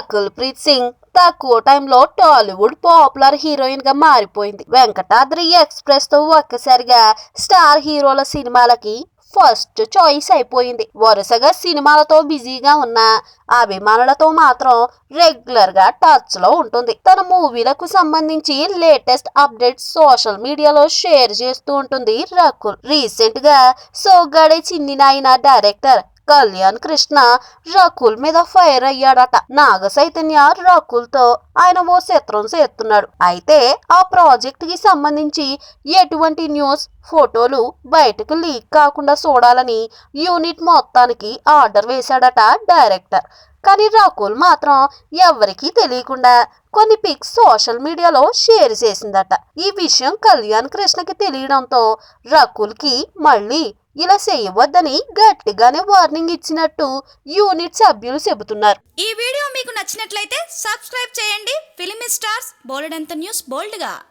రకుల్ ప్రీత్ సింగ్ తక్కువ టైంలో Tollywood popular heroine గా మారిపోయింది. వెంకటాద్రి ఎక్స్ప్రెస్ తో ఒక్కసారిగా స్టార్ హీరోల సినిమాలకి ఫస్ట్ చాయిస్ అయిపోయింది. వరుసగా సినిమాలతో బిజీగా ఉన్న అభిమానులతో మాత్రం రెగ్యులర్ గా టచ్ లో ఉంటుంది. తన మూవీలకు సంబంధించి లేటెస్ట్ అప్డేట్స్ సోషల్ మీడియాలో షేర్ చేస్తూ ఉంటుంది రకుల్. రీసెంట్ గా సోగ్గాడే చిన్ని నాయన డైరెక్టర్ కళ్యాణ్ కృష్ణ రకుల్ మీద ఫైర్ అయ్యాడట. నాగ చైతన్య రకుల్ తో ఆయన ఓ చిత్రం చేస్తున్నాడు. అయితే ఆ ప్రాజెక్ట్ కి సంబంధించి ఎటువంటి న్యూస్, ఫోటోలు బయటకు లీక్ కాకుండా చూడాలని యూనిట్ మొత్తానికి ఆర్డర్ వేశాడట డైరెక్టర్. కానీ రకుల్ మాత్రం ఎవరికీ తెలియకుండా కొన్ని పిక్స్ సోషల్ మీడియాలో షేర్ చేసిందట. ఈ విషయం కళ్యాణ్ కృష్ణకి తెలియడంతో రకుల్ కి మళ్ళీ ఇలా చేయవద్దని గట్టిగానే వార్నింగ్ ఇచ్చినట్టు యూనిట్ సభ్యులు చెబుతున్నారు. ఈ వీడియో మీకు నచ్చినట్లయితే సబ్స్క్రైబ్ చేయండి. ఫిలిమి స్టార్స్ బోలెడంత న్యూస్ బోల్డ్ గా.